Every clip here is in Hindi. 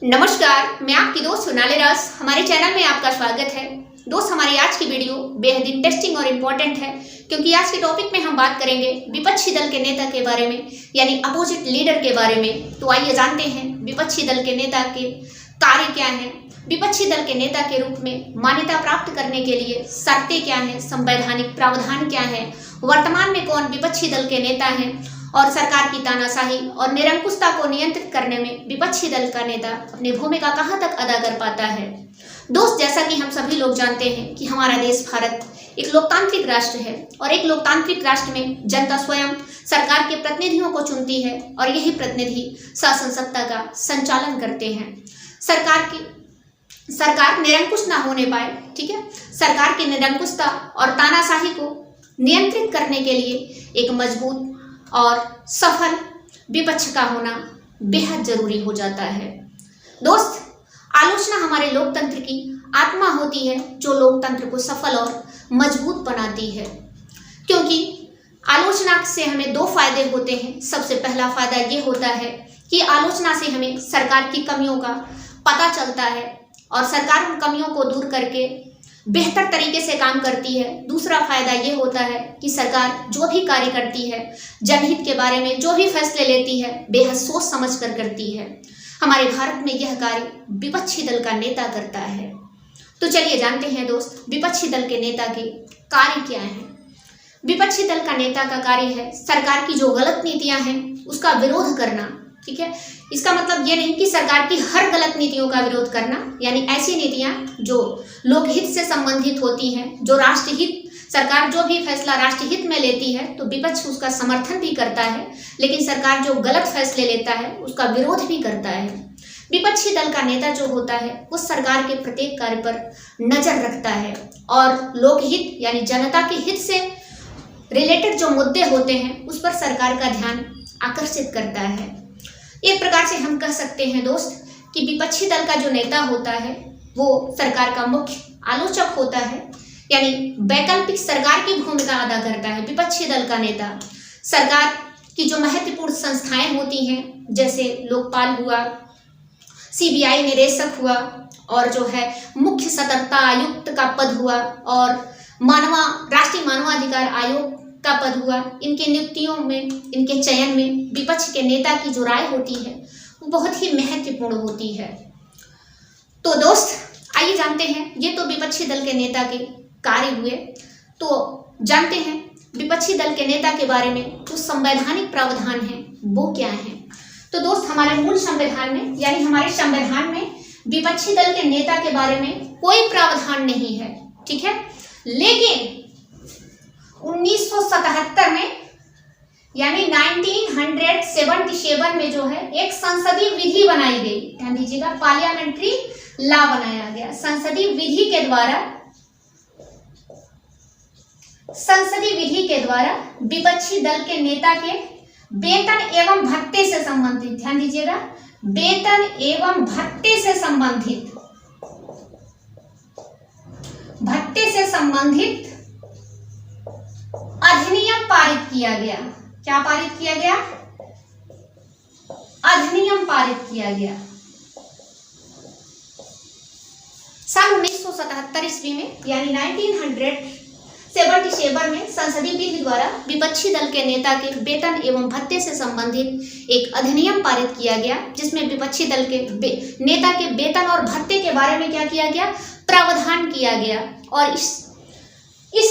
नमस्कार, मैं आपकी दोस्त सोनाली राज। हमारे चैनल में आपका स्वागत है। दोस्त, हमारी आज की वीडियो बेहद इंटरेस्टिंग और इम्पोर्टेंट है क्योंकि आज के टॉपिक में हम बात करेंगे विपक्षी दल के नेता के बारे में, यानी अपोजिट लीडर के बारे में। तो आइए जानते हैं विपक्षी दल के नेता के कार्य क्या हैं, विपक्षी दल के नेता के रूप में मान्यता प्राप्त करने के लिए शर्तें क्या हैं, संवैधानिक प्रावधान क्या है, वर्तमान में कौन विपक्षी दल के नेता हैं और सरकार की तानाशाही और निरंकुशता को नियंत्रित करने में विपक्षी दल का नेता अपनी भूमिका कहां तक अदा कर पाता है। दोस्त, जैसा कि हम सभी लोग जानते हैं कि हमारा देश भारत एक लोकतांत्रिक राष्ट्र है और एक लोकतांत्रिक राष्ट्र में जनता स्वयं सरकार के प्रतिनिधियों को चुनती है और यही प्रतिनिधि शासन सत्ता का संचालन करते हैं। सरकार निरंकुश ना होने पाए, ठीक है, सरकार की निरंकुशता और तानाशाही को नियंत्रित करने के लिए एक मजबूत और सफल विपक्ष का होना बेहद जरूरी हो जाता है। दोस्त, आलोचना हमारे लोकतंत्र की आत्मा होती है जो लोकतंत्र को सफल और मजबूत बनाती है, क्योंकि आलोचना से हमें दो फायदे होते हैं। सबसे पहला फायदा ये होता है कि आलोचना से हमें सरकार की कमियों का पता चलता है और सरकार उन कमियों को दूर करके बेहतर तरीके से काम करती है। दूसरा फायदा ये होता है कि सरकार जो भी कार्य करती है, जनहित के बारे में जो भी फैसले लेती है, बेहद सोच समझ कर करती है। हमारे भारत में यह कार्य विपक्षी दल का नेता करता है। तो चलिए जानते हैं दोस्त, विपक्षी दल के नेता के कार्य क्या हैं। विपक्षी दल का नेता का कार्य है सरकार की जो गलत नीतियां हैं उसका विरोध करना, ठीक है। इसका मतलब ये नहीं कि सरकार की हर गलत नीतियों का विरोध करना, यानी ऐसी नीतियां जो लोकहित से संबंधित होती हैं, जो राष्ट्रहित, सरकार जो भी फैसला राष्ट्रहित में लेती है तो विपक्ष उसका समर्थन भी करता है, लेकिन सरकार जो गलत फैसले लेता है उसका विरोध भी करता है। विपक्षी दल का नेता जो होता है वो सरकार के प्रत्येक कार्य पर नजर रखता है और लोकहित यानी जनता के हित से रिलेटेड जो मुद्दे होते हैं उस पर सरकार का ध्यान आकर्षित करता है। एक प्रकार से हम कह सकते हैं दोस्त कि विपक्षी दल का जो नेता होता है वो सरकार का मुख्य आलोचक होता है, यानी वैकल्पिक सरकार की भूमिका अदा करता है। विपक्षी दल का नेता सरकार की जो महत्वपूर्ण संस्थाएं होती हैं, जैसे लोकपाल हुआ, सीबीआई निदेशक हुआ और जो है मुख्य सतर्कता आयुक्त का पद हुआ और राष्ट्रीय मानवाधिकार आयोग का पद हुआ, इनके नियुक्तियों में, इनके चयन में विपक्ष के नेता की जो राय होती है वो बहुत ही महत्वपूर्ण होती है। तो दोस्त आइए जानते हैं, ये तो विपक्षी दल के नेता के कार्य हुए। तो जानते हैं विपक्षी दल के नेता के बारे में जो संवैधानिक प्रावधान है वो क्या है। तो दोस्त, हमारे मूल संविधान में, यानी हमारे संविधान में विपक्षी दल के नेता के बारे में कोई प्रावधान नहीं है, ठीक है। लेकिन 1977 में, यानी 1977 में जो है एक संसदीय विधि बनाई गई। ध्यान दीजिएगा, पार्लियामेंट्री लॉ बनाया गया। संसदीय विधि के द्वारा विपक्षी दल के नेता के वेतन एवं भत्ते से संबंधित, ध्यान दीजिएगा, वेतन एवं भत्ते से संबंधित अधिनियम पारित किया गया। क्या पारित किया गया? अधिनियम पारित किया गया सन 1977 ईस्वी में, यानी 1977 में संसदीय विधि द्वारा विपक्षी दल के नेता के वेतन एवं भत्ते से संबंधित एक अधिनियम पारित किया गया, जिसमें विपक्षी दल के नेता के वेतन और भत्ते के बारे में क्या किया गया? प्रावधान किया गया। और इस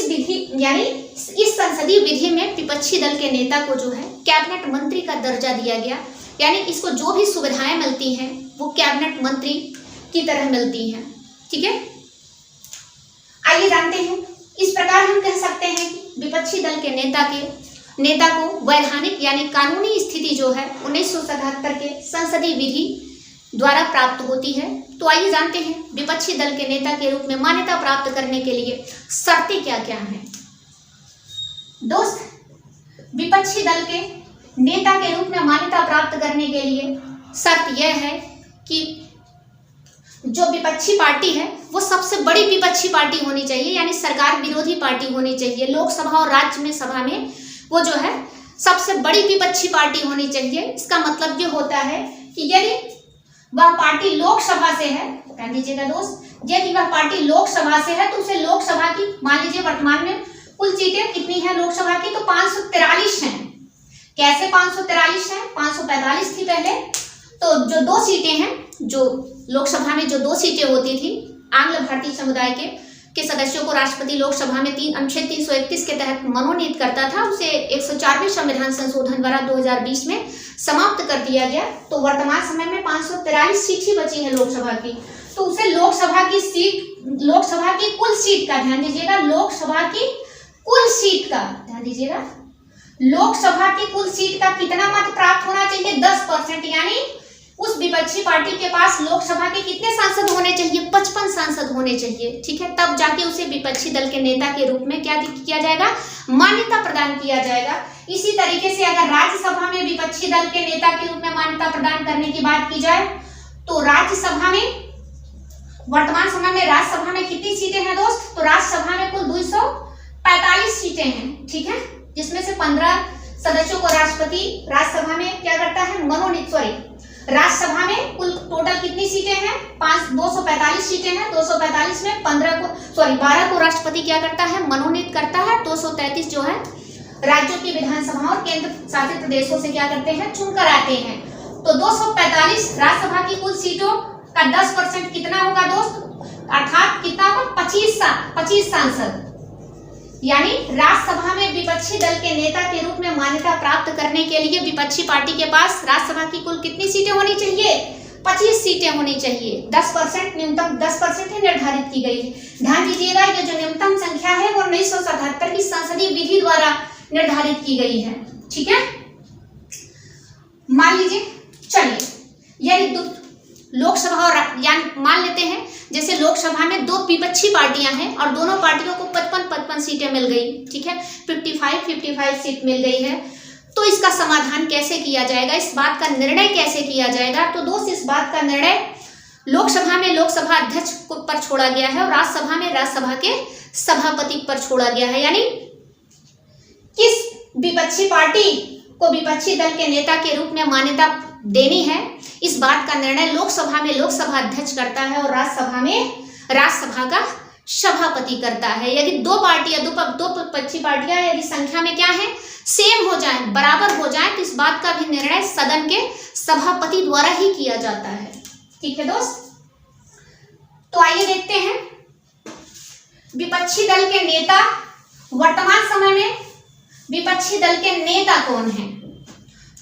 विधि, यानी इस संसदीय विधि में विपक्षी दल के नेता को जो है कैबिनेट मंत्री का दर्जा दिया गया, यानी इसको जो भी सुविधाएं मिलती हैं वो कैबिनेट मंत्री की तरह मिलती हैं, ठीक है। आइए जानते हैं, इस प्रकार हम कह सकते हैं कि विपक्षी दल के नेता को वैधानिक यानी कानूनी स्थिति जो है 1977 के संसदीय विधि द्वारा प्राप्त होती है। तो आइए जानते हैं विपक्षी दल के नेता के रूप में मान्यता प्राप्त करने के लिए शर्तें क्या क्या हैं। दोस्त, विपक्षी दल के नेता के रूप में मान्यता प्राप्त करने के लिए शर्त यह है कि जो विपक्षी पार्टी है वो सबसे बड़ी विपक्षी पार्टी होनी चाहिए, यानी सरकार विरोधी पार्टी होनी चाहिए। लोकसभा और राज्य सभा में वो जो है सबसे बड़ी विपक्षी पार्टी होनी चाहिए। इसका मतलब ये होता है कि यदि वह पार्टी पार्टी लोकसभा से है, ध्यान दीजिएगा दोस्त, यदि वह पार्टी लोकसभा से है तो उसे लोकसभा की, मान लीजिए वर्तमान में कुल सीटें कितनी है लोकसभा की, तो 543 हैं। कैसे 543 हैं? 545 थी पहले। तो जो 2 सीटें हैं, जो लोकसभा में जो 2 सीटें होती थी आंग्ल भारतीय समुदाय के सदस्यों को राष्ट्रपति लोकसभा में अनुच्छेद 331 के तहत मनोनीत करता था, उसे 104वें संविधान संशोधन द्वारा 2020 में समाप्त कर दिया गया। तो वर्तमान समय में 543 सीट ही बची है लोकसभा की, तो उसे लोकसभा की सीट, लोकसभा की कुल सीट का, ध्यान दीजिएगा, लोकसभा की कुल सीट का, ध्यान दीजिएगा, लोकसभा की कुल सीट का कितना मत प्राप्त होना चाहिए? 10%। यानी उस विपक्षी पार्टी के पास लोकसभा के कितने सांसद होने चाहिए? 55 सांसद होने चाहिए, ठीक है, तब जाके उसे विपक्षी दल के नेता के रूप में क्या किया जाएगा? मान्यता प्रदान किया जाएगा। इसी तरीके से अगर राज्यसभा में विपक्षी दल के नेता के रूप में मान्यता प्रदान करने की बात की जाए तो राज्यसभा में, वर्तमान समय में राज्यसभा में कितनी सीटें हैं दोस्त? तो राज्यसभा में कुल 245 सीटें हैं, ठीक है, जिसमें से 15 सदस्यों को राष्ट्रपति राज्यसभा में क्या करता है? मनोनीत, राज्यसभा में कुल टोटल कितनी सीटें हैं? 245 सीटें हैं। 245 में 12 को राष्ट्रपति क्या करता है? मनोनीत करता है। 233 जो है राज्यों की विधानसभा और केंद्र शासित प्रदेशों से क्या करते हैं? चुनकर आते हैं। तो 245 राज्यसभा की कुल सीटों का 10% कितना होगा दोस्त? अर्थात कितना होगा? 25 सांसद। यानी राज्यसभा में विपक्षी दल के नेता के रूप में मान्यता प्राप्त करने के लिए विपक्षी पार्टी के पास राज्यसभा की कुल कितनी सीटें होनी चाहिए? 25 सीटें होनी चाहिए। 10%, न्यूनतम 10% ही निर्धारित की गई है। ध्यान दीजिएगा, ये जो न्यूनतम संख्या है वो 1977 की संसदीय विधि द्वारा निर्धारित की गई है, ठीक है। मान लीजिए, चलिए यदि लोकसभा और मान लेते हैं जैसे लोकसभा में 2 विपक्षी पार्टियां हैं और दोनों पार्टियों को 55 सीटें मिल गई, ठीक है, 55 सीट मिल गई है। तो इसका समाधान कैसे किया जाएगा? इस बात का निर्णय कैसे किया जाएगा? तो दोस्त, इस बात का निर्णय लोकसभा में लोकसभा अध्यक्ष पर छोड़ा गया है और राज्यसभा में राज्यसभा के सभापति पर छोड़ा गया है। यानी किस विपक्षी पार्टी को विपक्षी दल के नेता के रूप में मान्यता देनी है, इस बात का निर्णय लोकसभा में लोकसभा अध्यक्ष करता है और राज्यसभा में राज्यसभा का सभापति करता है। यदि 2 विपक्षी पार्टियां यदि संख्या में क्या है? सेम हो जाए, बराबर हो जाए, तो इस बात का भी निर्णय सदन के सभापति द्वारा ही किया जाता है, ठीक है दोस्त। तो आइए देखते हैं विपक्षी दल के नेता, वर्तमान समय में विपक्षी दल के नेता कौन है?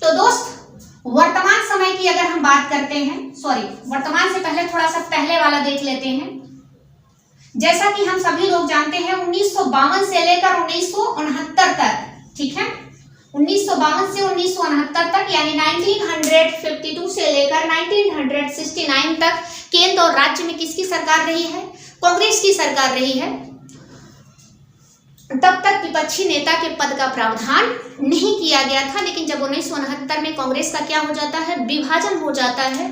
तो दोस्त, वर्तमान समय की अगर हम बात करते हैं, वर्तमान से पहले थोड़ा सा पहले वाला देख लेते हैं। जैसा कि हम सभी लोग जानते हैं 1952 से लेकर 1969 तक, ठीक है, 1952 से 1969 तक, यानी 1952 से लेकर 1969 तक केंद्र और राज्य में किसकी सरकार रही है? कांग्रेस की सरकार रही है। तब तक विपक्षी नेता के पद का प्रावधान नहीं किया गया था, लेकिन जब 1969 में कांग्रेस का क्या हो जाता है? विभाजन हो जाता है,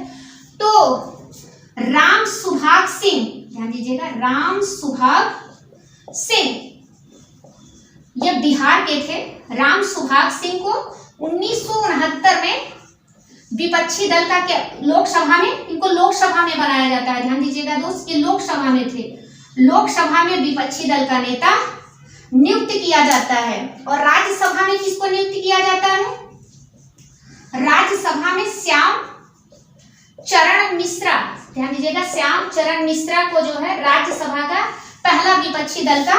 तो राम सुभाग सिंह, ध्यान दीजिएगा, राम सुभाग सिंह, ये बिहार के थे। राम सुभाग सिंह को 1969 में विपक्षी दल का क्या लोकसभा में, इनको लोकसभा में बनाया जाता है। ध्यान दीजिएगा दोस्त, ये लोकसभा में थे। लोकसभा में विपक्षी दल का नेता नियुक्त किया जाता है और राज्यसभा में किसको नियुक्त किया जाता है? राज्यसभा में श्याम चरण मिश्रा, ध्यान दीजिएगा, श्याम चरण मिश्रा को जो है राज्यसभा का पहला विपक्षी दल का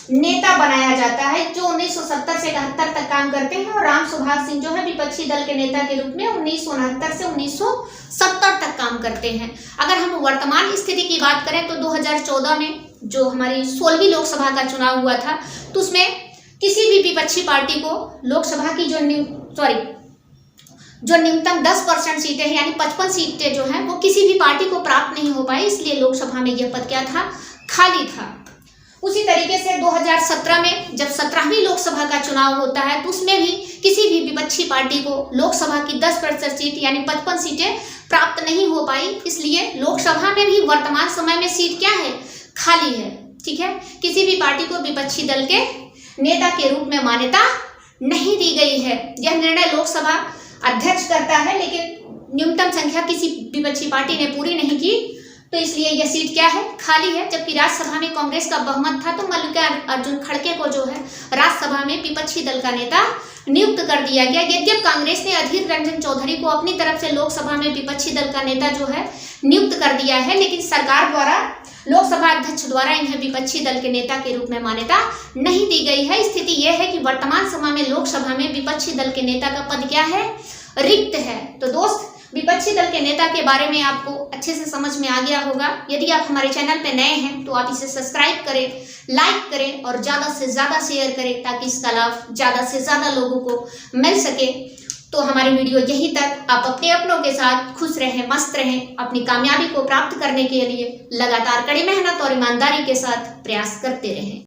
नेता बनाया जाता है, जो 1970 से 71 तक काम करते हैं। और राम सुभाग सिंह जो है विपक्षी दल के नेता के रूप में 1969 से 1970 तक काम करते हैं। अगर हम वर्तमान स्थिति की बात करें तो 2014 में जो हमारी 16वीं लोकसभा का चुनाव हुआ था, तो उसमें किसी भी विपक्षी पार्टी को लोकसभा की जो न्यूनतम 10% सीटें हैं, यानी 55 सीटें जो हैं, वो किसी भी पार्टी को प्राप्त नहीं हो पाई, इसलिए लोकसभा में यह पद क्या था? खाली था। उसी तरीके से 2017 में जब 17वीं लोकसभा का चुनाव होता है, तो उसमें भी किसी भी विपक्षी पार्टी को लोकसभा की 10% सीट यानी 55 सीटें प्राप्त नहीं हो पाई, इसलिए लोकसभा में भी वर्तमान समय में सीट क्या है? खाली है, ठीक है। किसी भी पार्टी को विपक्षी दल के नेता के रूप में मान्यता नहीं दी गई है। यह निर्णय लोकसभा अध्यक्ष करता है, लेकिन न्यूनतम संख्या किसी विपक्षी पार्टी ने पूरी नहीं की, तो इसलिए यह सीट क्या है, खाली है। जबकि राज्यसभा में कांग्रेस का बहुमत था, तो मल्लिकार्जुन खड़गे को जो है राज्यसभा में विपक्षी दल का नेता नियुक्त कर दिया गया। यद्यपि कांग्रेस ने अधीर रंजन चौधरी को अपनी तरफ से लोकसभा में विपक्षी दल का नेता जो है नियुक्त कर दिया है, लेकिन सरकार द्वारा, लोकसभा अध्यक्ष द्वारा इन्हें विपक्षी दल के नेता के रूप में मान्यता नहीं दी गई है। स्थिति यह है कि वर्तमान समय में लोकसभा में विपक्षी दल के नेता का पद क्या है, रिक्त है। तो दोस्त, विपक्षी दल के नेता के बारे में आपको अच्छे से समझ में आ गया होगा। यदि आप हमारे चैनल पर नए हैं तो आप इसे सब्सक्राइब करें, लाइक करें और ज़्यादा से ज़्यादा शेयर करें, ताकि इसका लाभ ज़्यादा से ज़्यादा लोगों को मिल सके। तो हमारी वीडियो यहीं तक। आप अपने अपनों के साथ खुश रहें, मस्त रहें। अपनी कामयाबी को प्राप्त करने के लिए लगातार कड़ी मेहनत और ईमानदारी के साथ प्रयास करते रहें।